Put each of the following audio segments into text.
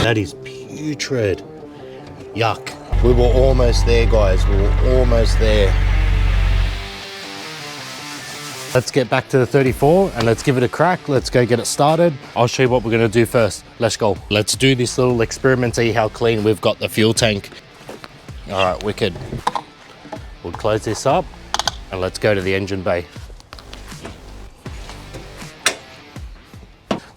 that is putrid. Yuck. We were almost there, guys. We were almost there. Let's get back to the 34 and let's give it a crack. Let's go get it started. I'll show you what we're gonna do first. Let's go. Let's do this little experiment, see how clean we've got the fuel tank. All right, wicked. We'll close this up and let's go to the engine bay.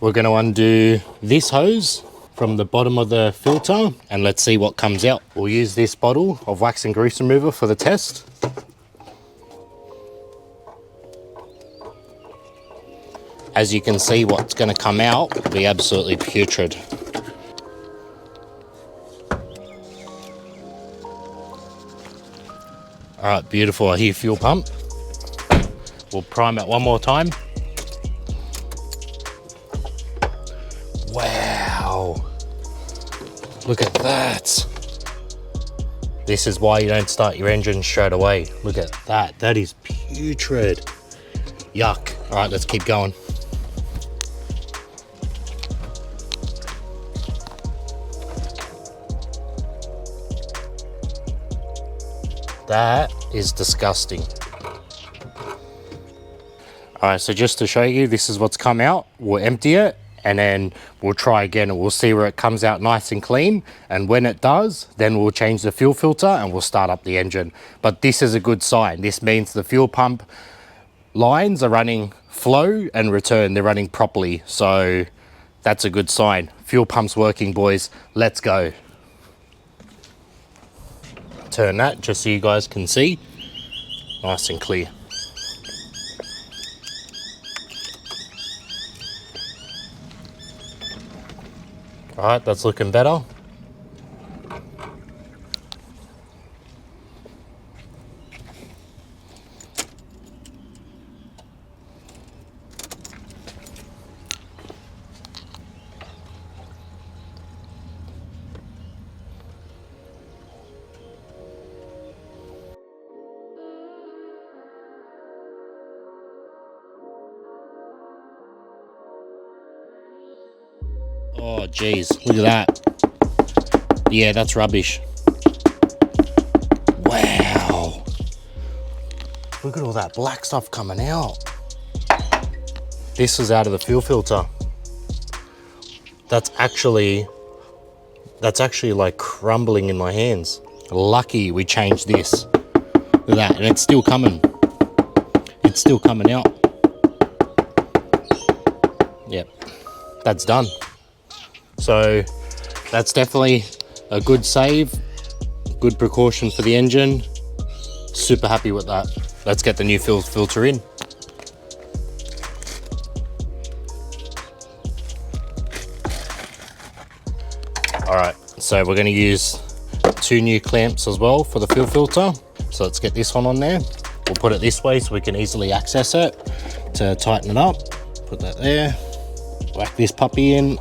We're gonna undo this hose from the bottom of the filter and let's see what comes out. We'll use this bottle of wax and grease remover for the test. As you can see, what's going to come out will be absolutely putrid. All right, beautiful. I hear fuel pump. We'll prime it one more time. Wow. Look at that. This is why you don't start your engine straight away. Look at that. That is putrid. Yuck. All right, let's keep going. That is disgusting. All right, so just to show you, this is what's come out. We'll empty it and then we'll try again and we'll see where it comes out nice and clean. And when it does, then we'll change the fuel filter and we'll start up the engine. But this is a good sign. This means the fuel pump lines are running flow and return. They're running properly. So that's a good sign. Fuel pump's working, boys. Let's go. Turn that just so you guys can see. Nice and clear. All right, that's looking better. Oh geez, look at that. Yeah, that's rubbish. Wow. Look at all that black stuff coming out. This is out of the fuel filter. That's actually like crumbling in my hands. Lucky we changed this. Look at that, and it's still coming. It's still coming out. Yep, that's done. So that's definitely a good save, good precaution for the engine. Super happy with that. Let's get the new fuel filter in. All right, so we're gonna use 2 new clamps as well for the fuel filter. So let's get this one on there. We'll put it this way so we can easily access it to tighten it up. Put that there, whack this puppy in.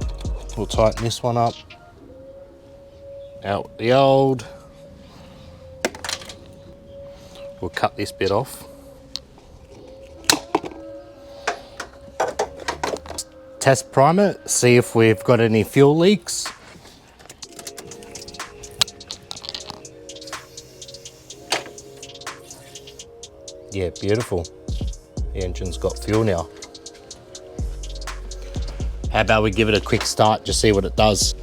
We'll tighten this one up. Out the old. We'll cut this bit off. Test prime it, see if we've got any fuel leaks. Yeah, beautiful. The engine's got fuel now. How about we give it a quick start, just see what it does.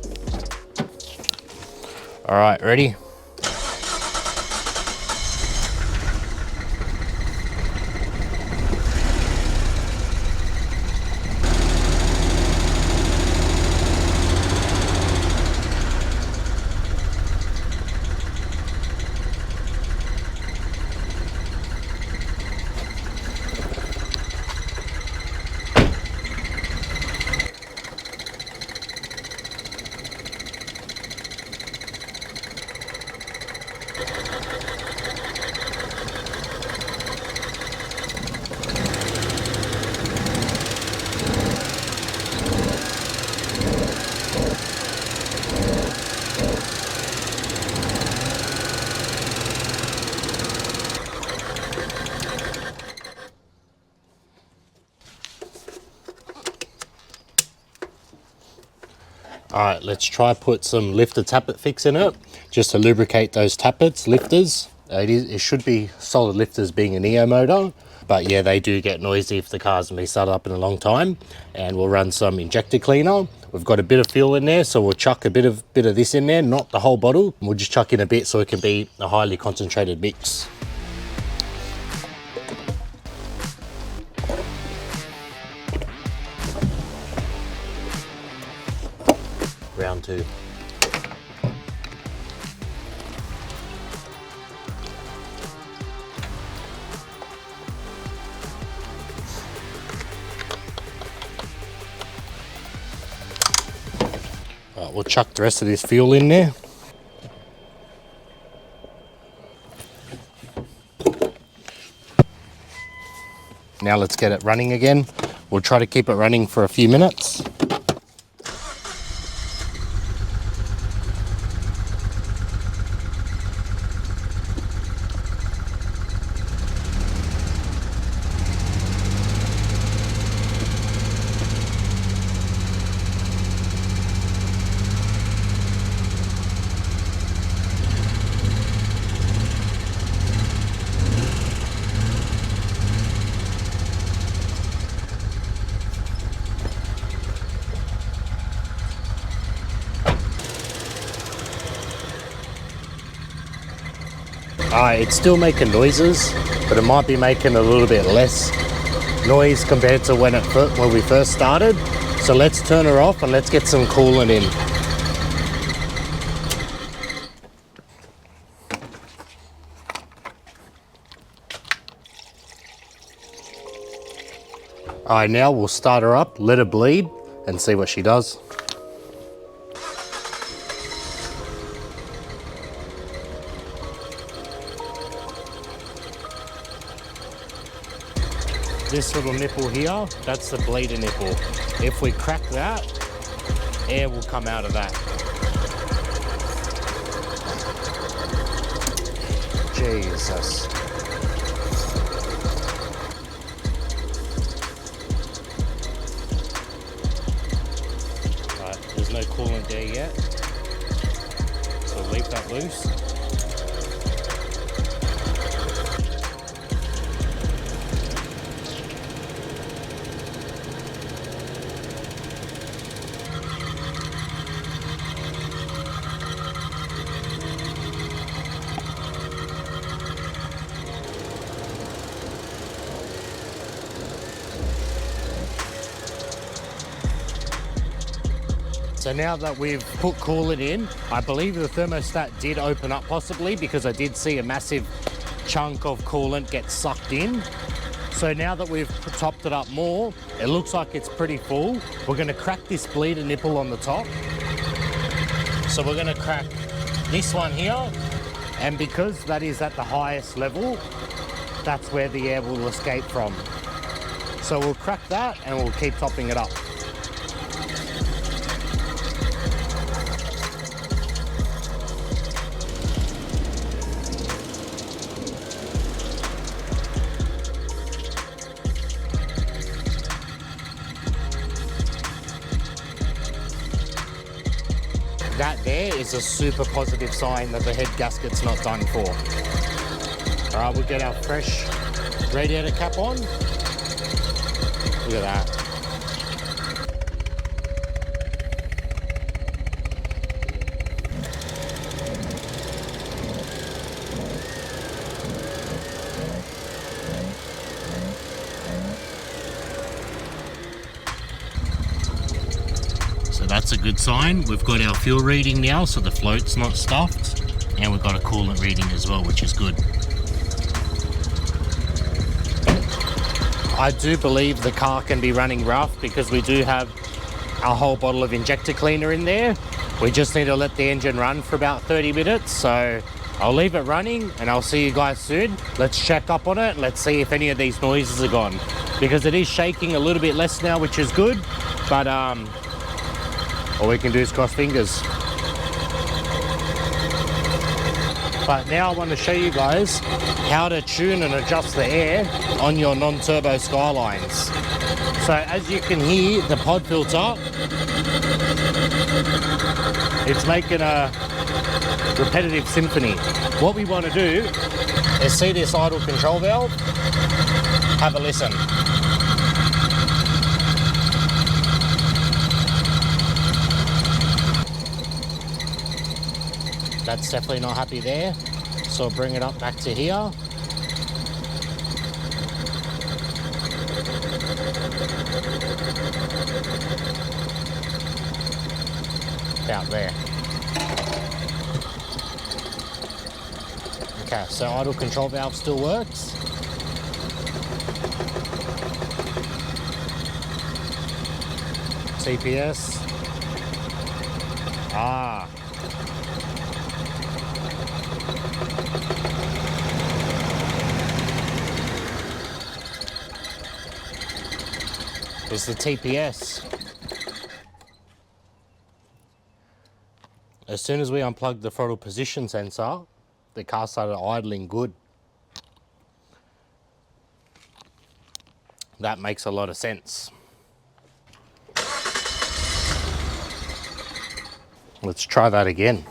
All right, ready? All right, let's try put some lifter tappet fix in it, just to lubricate those tappets, lifters. It should be solid lifters being a Neo motor, but yeah, they do get noisy if the car's been started up in a long time. And we'll run some injector cleaner. We've got a bit of fuel in there, so we'll chuck a bit of this in there, not the whole bottle. We'll just chuck in a bit so it can be a highly concentrated mix. Round 2. Right, we'll chuck the rest of this fuel in there. Now let's get it running again. We'll try to keep it running for a few minutes. It's still making noises, but it might be making a little bit less noise compared to when we first started. So let's turn her off and let's get some coolant in. Alright, now we'll start her up, let her bleed, and see what she does. This little nipple here, that's the bleeder nipple. If we crack that, air will come out of that. Jesus. Right, there's no coolant there yet, so leave that loose. So now that we've put coolant in, I believe the thermostat did open up possibly because I did see a massive chunk of coolant get sucked in. So now that we've topped it up more, it looks like it's pretty full. We're gonna crack this bleeder nipple on the top. So we're gonna crack this one here, and because that is at the highest level, that's where the air will escape from. So we'll crack that and we'll keep topping it up. That there is a super positive sign that the head gasket's not done for. All right, we'll get our fresh radiator cap on. Look at that. That's a good sign. We've got our fuel reading now, so the float's not stuffed, and we've got a coolant reading as well, which is good. I do believe the car can be running rough because we do have a whole bottle of injector cleaner in there. We just need to let the engine run for about 30 minutes, so I'll leave it running and I'll see you guys soon. Let's check up on it and let's see if any of these noises are gone, because it is shaking a little bit less now, which is good, but all we can do is cross fingers. But now I want to show you guys how to tune and adjust the air on your non-turbo Skylines. So as you can hear, the pod filter It's making a repetitive symphony. What we want to do is see this idle control valve. Have a listen. That's definitely not happy there. So I'll bring it up back to here. About there. Okay, so idle control valve still works. TPS. Ah. It's the TPS. As soon as we unplugged the throttle position sensor, the car started idling good. That makes a lot of sense. Let's try that again.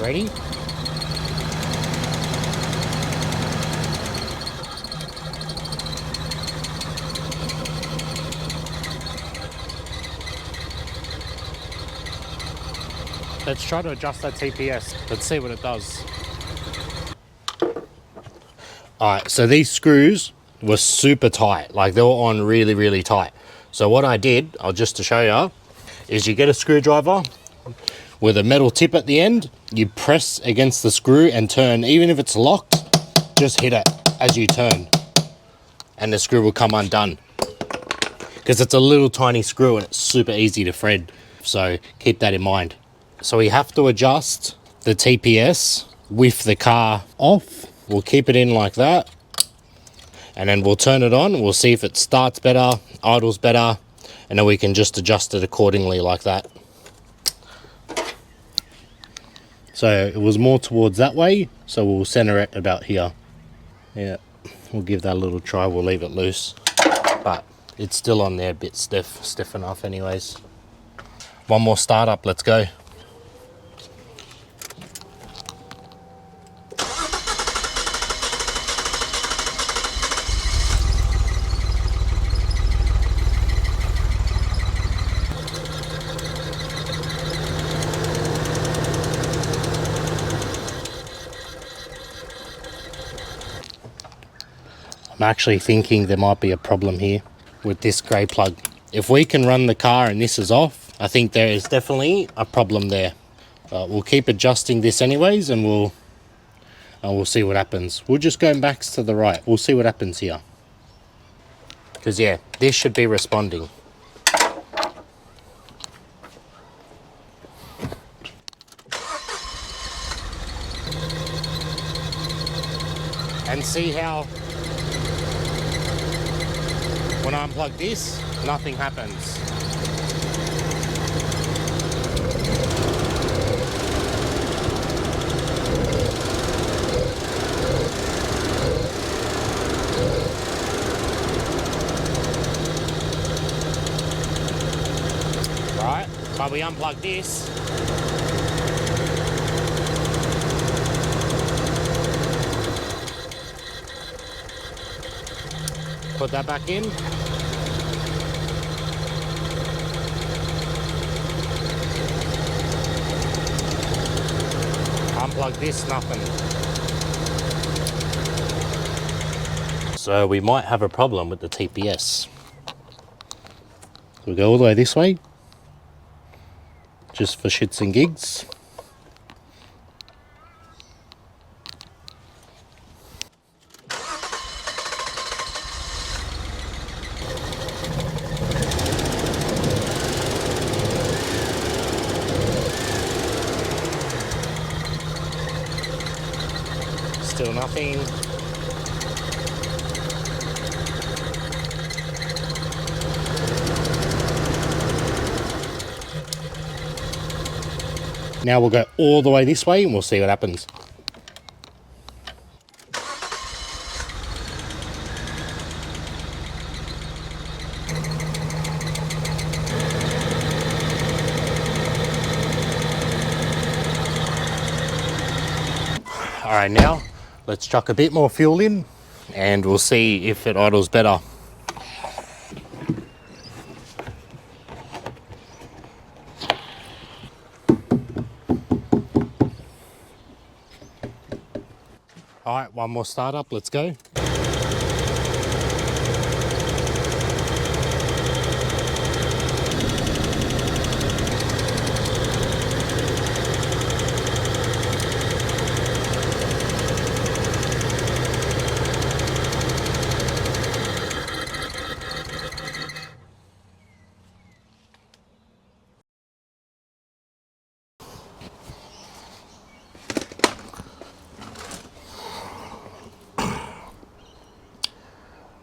Ready? Let's try to adjust that TPS. Let's see what it does. Alright, so these screws were super tight. Like they were on really, really tight. So what I did, just to show you, is you get a screwdriver with a metal tip at the end, you press against the screw and turn. Even if it's locked, just hit it as you turn and the screw will come undone. Because it's a little tiny screw and it's super easy to thread. So keep that in mind. So we have to adjust the TPS with the car off. We'll keep it in like that. And then we'll turn it on. We'll see if it starts better, idles better, and then we can just adjust it accordingly like that. So it was more towards that way, so we'll center it about here. Yeah, we'll give that a little try. We'll leave it loose, but it's still on there a bit stiff enough anyways. One more startup, let's go. I'm actually thinking there might be a problem here with this grey plug. If we can run the car and this is off, I think there is definitely a problem there. But we'll keep adjusting this anyways and we'll see what happens. We'll just go back to the right. We'll see what happens here. Because yeah, this should be responding. And see how when I unplug this, nothing happens. Right, but we unplug this. Put that back in. Unplug this, nothing. So we might have a problem with the TPS. We'll go all the way this way, just for shits and gigs. Still nothing. Now we'll go all the way this way and we'll see what happens. All right, now let's chuck a bit more fuel in and we'll see if it idles better. All right, one more startup, let's go.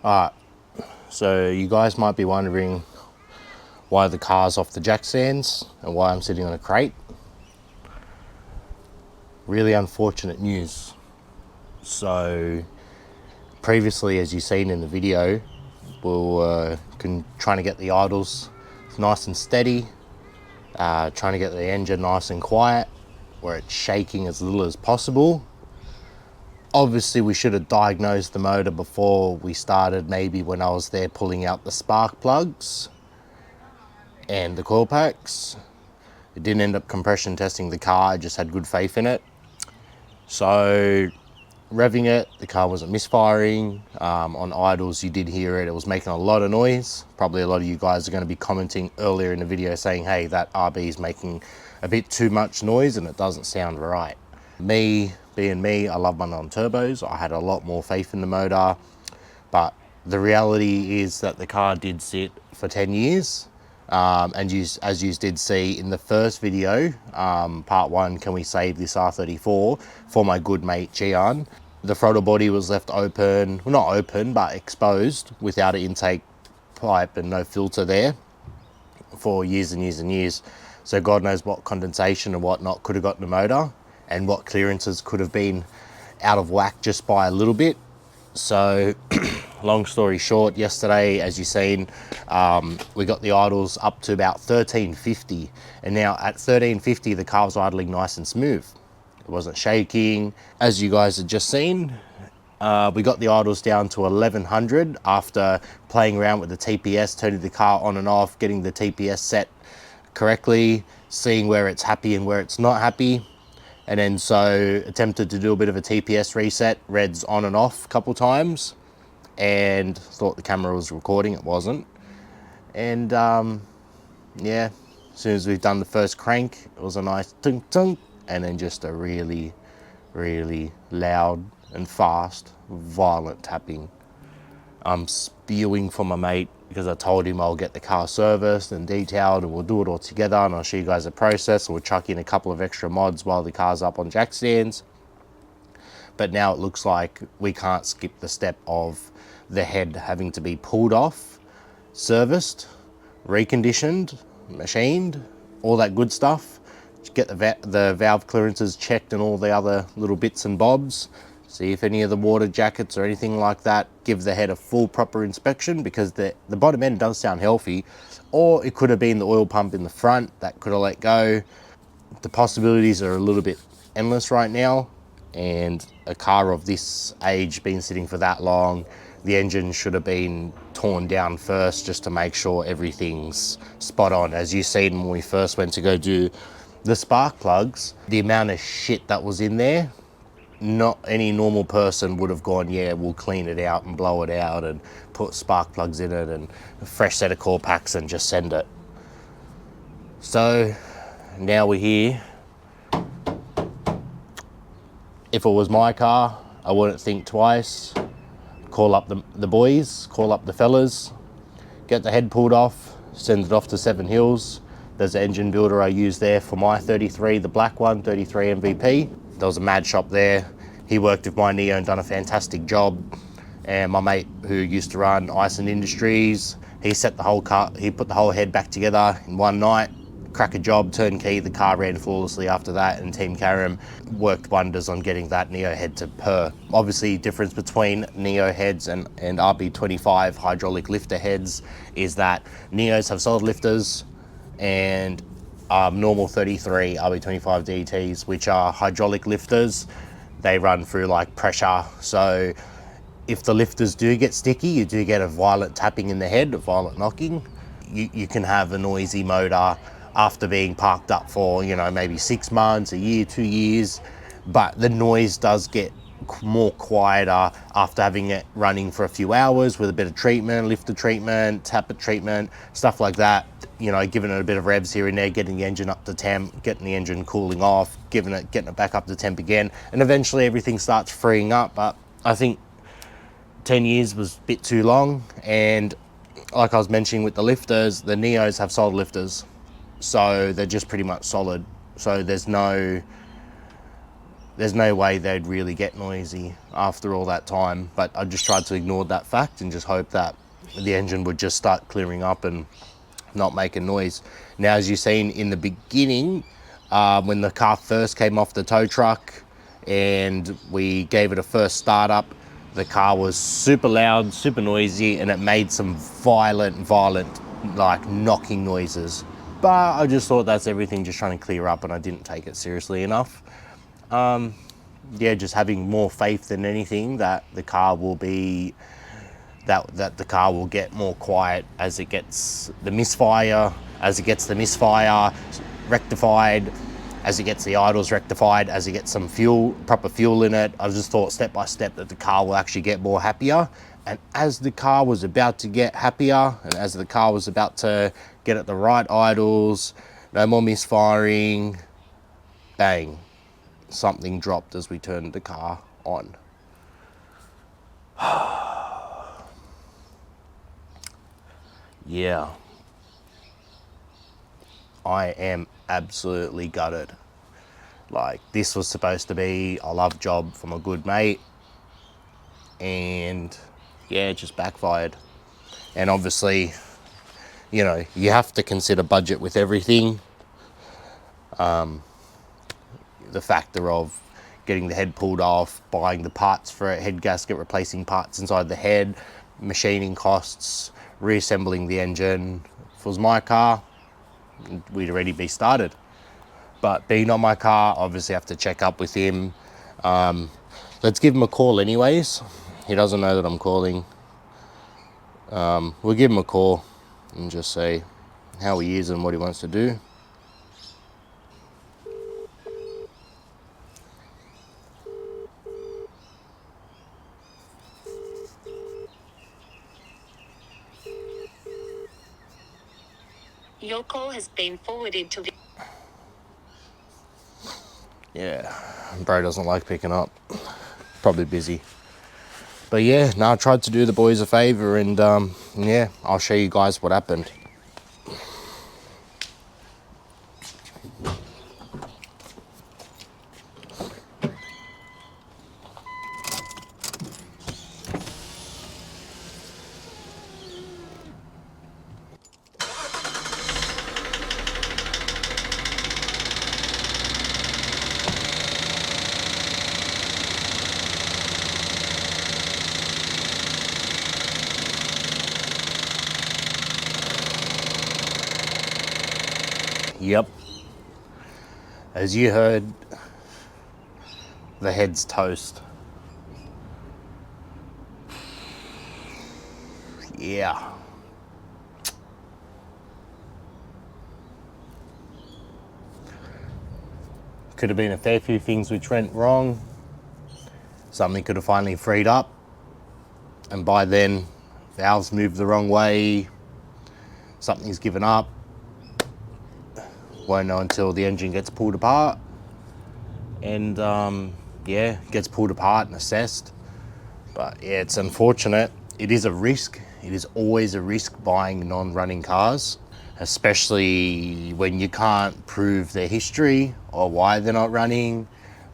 Alright, so you guys might be wondering why the car's off the jack stands and why I'm sitting on a crate. Really unfortunate news. So previously, as you've seen in the video, we were trying to get the idles nice and steady, trying to get the engine nice and quiet, where it's shaking as little as possible. Obviously, we should have diagnosed the motor before we started, maybe when I was there pulling out the spark plugs and the coil packs. It didn't end up compression testing the car, I just had good faith in it. So revving it, the car wasn't misfiring. On idles, you did hear it, it was making a lot of noise. Probably a lot of you guys are going to be commenting earlier in the video saying, hey, that RB is making a bit too much noise and it doesn't sound right. Me, being me, I love my non-turbos. I had a lot more faith in the motor, but the reality is that the car did sit for 10 years. And as you did see in the first video, part 1, can we save this R34, for my good mate Gian. The throttle body was left open, well, not open, but exposed without an intake pipe and no filter there for years and years and years. So God knows what condensation and whatnot could have got in the motor, and what clearances could have been out of whack just by a little bit. So long story short, yesterday, as you've seen, we got the idles up to about 1350. And now at 1350, the car was idling nice and smooth. It wasn't shaking. As you guys had just seen, we got the idles down to 1100 after playing around with the TPS, turning the car on and off, getting the TPS set correctly, seeing where it's happy and where it's not happy. And then so attempted to do a bit of a TPS reset, reds on and off a couple times, and thought the camera was recording, it wasn't. And yeah, as soon as we've done the first crank, it was a nice tunk tunk, and then just a really, really loud and fast, violent tapping. I'm spewing for my mate because I told him I'll get the car serviced and detailed and we'll do it all together, and I'll show you guys the process. We'll chuck in a couple of extra mods while the car's up on jack stands. But now it looks like we can't skip the step of the head having to be pulled off, serviced, reconditioned, machined, all that good stuff. Get the valve clearances checked and all the other little bits and bobs. See if any of the water jackets or anything like that. Give the head a full proper inspection, because the bottom end does sound healthy. Or it could have been the oil pump in the front that could have let go. The possibilities are a little bit endless right now. And a car of this age, been sitting for that long, the engine should have been torn down first just to make sure everything's spot on. As you seen when we first went to go do the spark plugs, the amount of shit that was in there, not any normal person would have gone, yeah, we'll clean it out and blow it out and put spark plugs in it and a fresh set of core packs and just send it. So now we're here. If it was my car, I wouldn't think twice. Call up the boys, call up the fellas, get the head pulled off, send it off to Seven Hills. There's an engine builder I use there for my 33, the black one, 33 MVP. There was a mad shop there. He worked with my Neo and done a fantastic job. And my mate who used to run Ice and Industries, he set the whole car, he put the whole head back together in one night, cracker job, turnkey. The car ran flawlessly after that, and Team Karam worked wonders on getting that Neo head to purr. Obviously, difference between Neo heads and RB25 hydraulic lifter heads is that Neos have solid lifters and normal 33 RB25 DTs, which are hydraulic lifters. They run through like pressure, so if the lifters do get sticky, you do get a violent tapping in the head, a violent knocking. You can have a noisy motor after being parked up for, you know, maybe 6 months, a year, 2 years, but the noise does get more quieter after having it running for a few hours with a bit of treatment, lifter treatment, tappet treatment, stuff like that. You know, giving it a bit of revs here and there, getting the engine up to temp, getting the engine cooling off, getting it back up to temp again, and eventually everything starts freeing up. But I think 10 years was a bit too long, and like I was mentioning with the lifters, the Neos have solid lifters, so they're just pretty much solid. So there's no way they'd really get noisy after all that time. But I just tried to ignore that fact and just hope that the engine would just start clearing up and not make a noise. Now, as you've seen in the beginning, when the car first came off the tow truck and we gave it a first start up, the car was super loud, super noisy, and it made some violent, like knocking noises. But I just thought that's everything just trying to clear up, and I didn't take it seriously enough. Yeah, just having more faith than anything that the car will be, that the car will get more quiet as it gets the misfire, rectified, as it gets the idles rectified, as it gets some proper fuel in it. I just thought step by step that the car will actually get more happier. And as the car was about to get happier, and as the car was about to get at the right idles, no more misfiring, bang, something dropped as we turned the car on. Yeah. I am absolutely gutted. Like, this was supposed to be a love job from a good mate, and yeah, it just backfired. And obviously, you know, you have to consider budget with everything. The factor of getting the head pulled off, buying the parts for a head gasket, replacing parts inside the head, machining costs, reassembling the engine. If it was my car, we'd already be started. But being not my car, obviously have to check up with him. Let's give him a call anyways. He doesn't know that I'm calling. We'll give him a call and just say how he is and what he wants to do. Your call has been forwarded to the... Yeah, bro doesn't like picking up. Probably busy. But yeah, no, I tried to do the boys a favor, and yeah, I'll show you guys what happened. Yep. As you heard, the head's toast. Yeah. Could have been a fair few things which went wrong. Something could have finally freed up, and by then, valves moved the wrong way, something's given up. Won't know until the engine gets pulled apart, and yeah, gets pulled apart and assessed. But yeah, it's unfortunate. It is a risk. It is always a risk buying non-running cars, especially when you can't prove their history or why they're not running.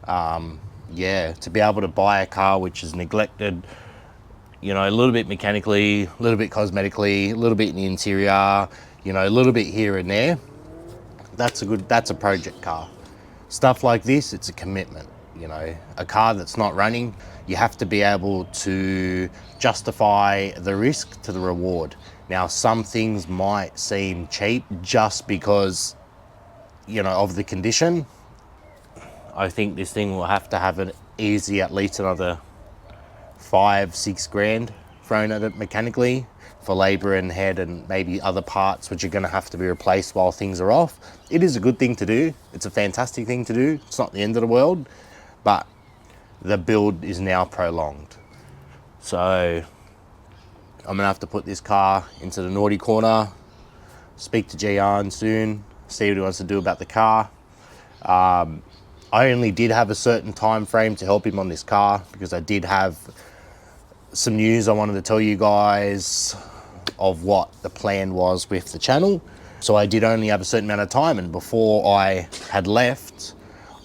Yeah, to be able to buy a car which is neglected, you know, a little bit mechanically, a little bit cosmetically, a little bit in the interior, you know, a little bit here and there. that's a project car. Stuff like this, it's a commitment. You know, a car that's not running, you have to be able to justify the risk to the reward. Now, some things might seem cheap just because, you know, of the condition. I think this thing will have to have an easy, at least another 5-6 grand thrown at it mechanically for labor and head and maybe other parts which are going to have to be replaced while things are off. It is a good thing to do. It's a fantastic thing to do. It's not the end of the world, but the build is now prolonged. So I'm gonna have to put this car into the naughty corner, speak to Gian soon, see what he wants to do about the car. I only did have a certain time frame to help him on this car because I did have some news I wanted to tell you guys of what the plan was with the channel. So I did only have a certain amount of time, and before I had left,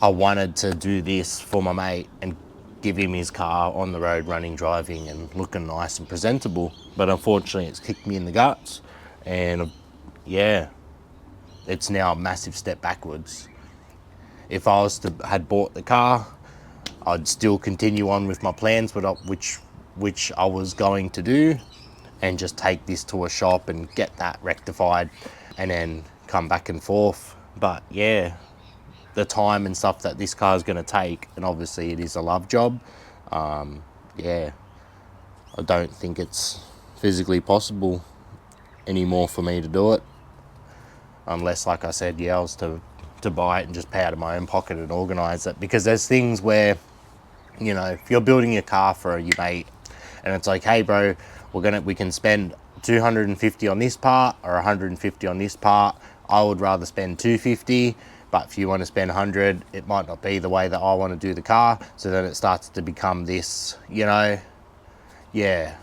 I wanted to do this for my mate and give him his car on the road, running, driving and looking nice and presentable. But unfortunately it's kicked me in the guts, and yeah, it's now a massive step backwards. If I was to had bought the car, I'd still continue on with my plans, but which I was going to do, and just take this to a shop and get that rectified and then come back and forth. But yeah, the time and stuff that this car is going to take, and obviously it is a love job, yeah, I don't think it's physically possible anymore for me to do it, unless, like I said, yeah, I was to buy it and just pay out of my own pocket and organize it. Because there's things where, you know, if you're building a car for your mate and it's like, hey bro, we can spend 250 on this part or 150 on this part, I would rather spend 250, but if you want to spend 100, it might not be the way that I want to do the car. So then it starts to become this, you know, yeah.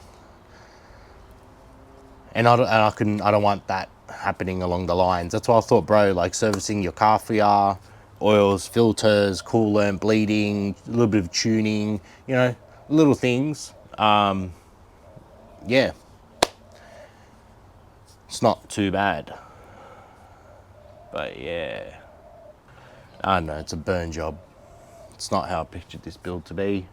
And I don't want that happening along the lines. That's why I thought, bro, like servicing your car for ya, oils, filters, coolant, bleeding, a little bit of tuning, you know, little things. Yeah, it's not too bad. But yeah, I don't know, it's a burn job. It's not how I pictured this build to be.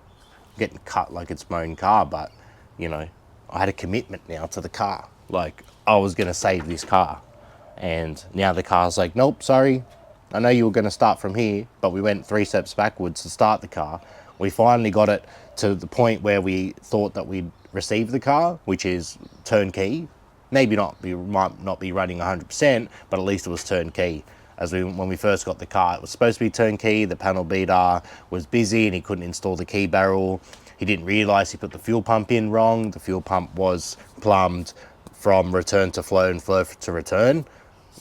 Getting cut like it's my own car, but you know, I had a commitment now to the car. Like, I was gonna save this car, and now the car's like, nope, sorry, I know you were gonna start from here, but we went 3 steps backwards to start the car. We finally got it to the point where we thought that we'd receive the car, which is turnkey. Maybe not, might not be running 100%, but at least it was turnkey. When we first got the car, it was supposed to be turnkey. The panel beater was busy and he couldn't install the key barrel. He didn't realize he put the fuel pump in wrong. The fuel pump was plumbed from return to flow and flow to return,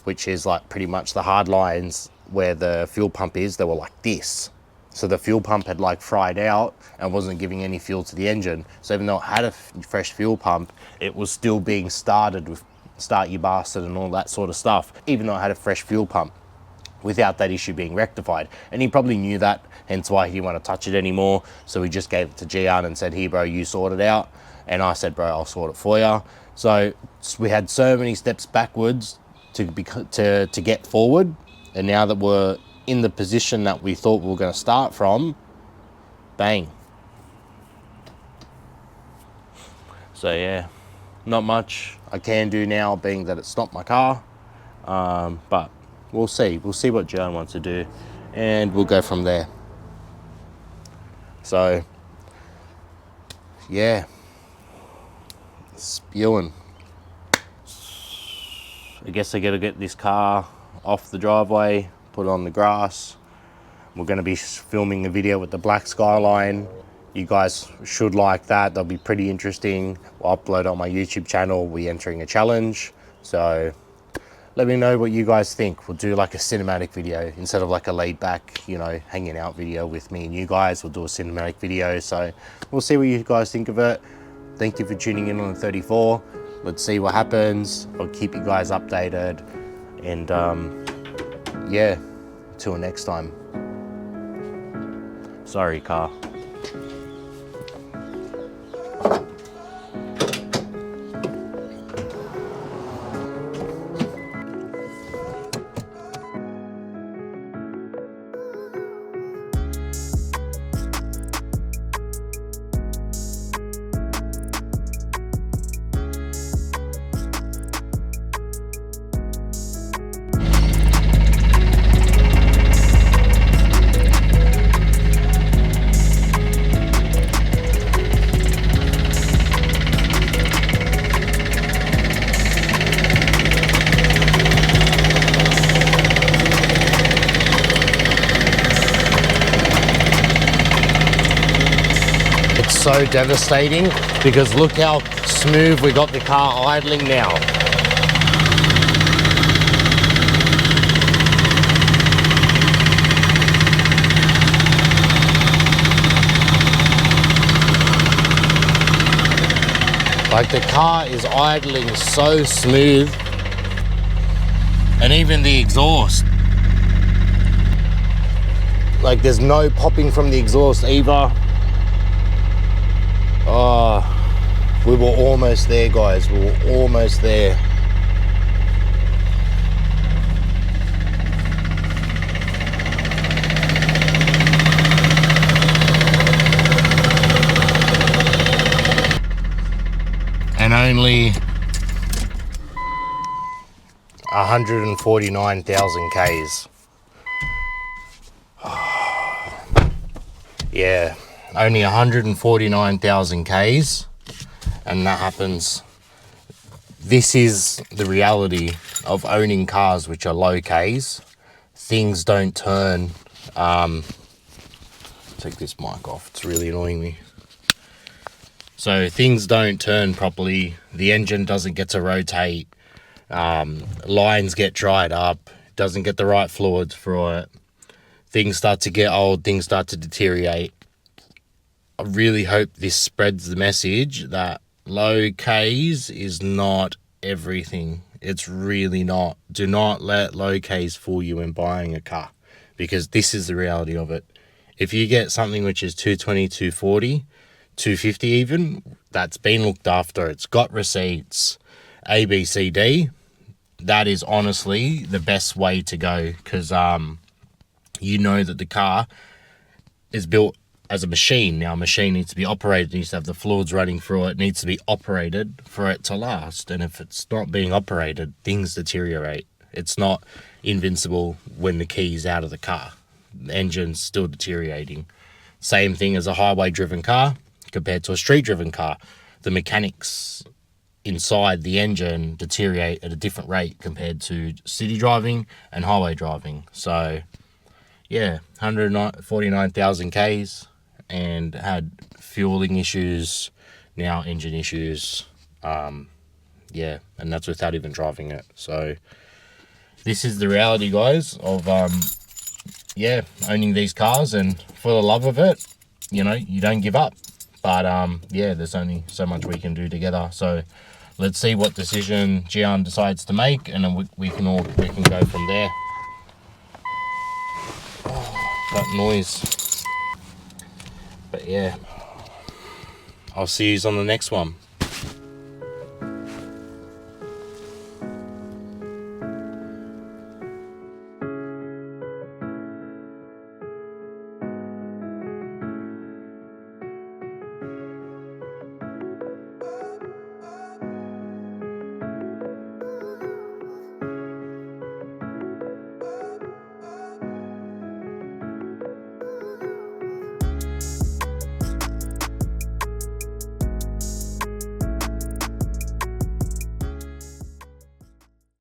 which is like pretty much the hard lines where the fuel pump is. They were like this. So the fuel pump had like fried out and wasn't giving any fuel to the engine. So even though it had a fresh fuel pump, it was still being started with start you bastard and all that sort of stuff, even though it had a fresh fuel pump, without that issue being rectified. And he probably knew that, hence why he didn't want to touch it anymore. So he just gave it to Gian and said, here bro, you sort it out. And I said, bro, I'll sort it for you. So we had so many steps backwards to get forward. And now that we're in the position that we thought we were going to start from, bang. So yeah, not much I can do now, being that it's not my car, but we'll see what Gian wants to do, and we'll go from there. So yeah, spewing. I guess I gotta get this car off the driveway, put it on the grass. We're going to be filming a video with the black Skyline. You guys should like that. That'll be pretty interesting. We'll upload it on my YouTube channel. We're entering a challenge. So let me know what you guys think. We'll do like a cinematic video instead of like a laid back, you know, hanging out video with me and you guys. We'll do a cinematic video. So we'll see what you guys think of it. Thank you for tuning in on the 34. Let's see what happens. I'll keep you guys updated. And yeah, till next time. Sorry, car. so devastating because look how smooth we got the car idling now. Like the car is idling so smooth, and even the exhaust. Like there's no popping from the exhaust either. Oh, we were almost there, guys. We were almost there. And only 149,000 Ks. Yeah, only 149,000 Ks, and that happens. This is the reality of owning cars which are low Ks. Things don't turn. Take this mic off, it's really annoying me. So things don't turn properly, the engine doesn't get to rotate, lines get dried up, doesn't get the right fluids for it. Things start to get old, things start to deteriorate. I really hope this spreads the message that low Ks is not everything. It's really not. Do not let low Ks fool you when buying a car, because this is the reality of it. If you get something which is 220, 240, 250 even, that's been looked after, it's got receipts, A, B, C, D, that is honestly the best way to go, because you know that the car is built as a machine. Now a machine needs to be operated, needs to have the fluids running through it, needs to be operated for it to last. And if it's not being operated, things deteriorate. It's not invincible when the key is out of the car. The engine's still deteriorating. Same thing as a highway driven car compared to a street driven car. The mechanics inside the engine deteriorate at a different rate compared to city driving and highway driving. So yeah, 149,000 Ks and had fueling issues, now engine issues. Yeah, and that's without even driving it. So this is the reality, guys, of yeah, owning these cars, and for the love of it, you know, you don't give up. But yeah, there's only so much we can do together. So let's see what decision Gian decides to make, and then we can go from there. That noise. But yeah, I'll see you on the next one.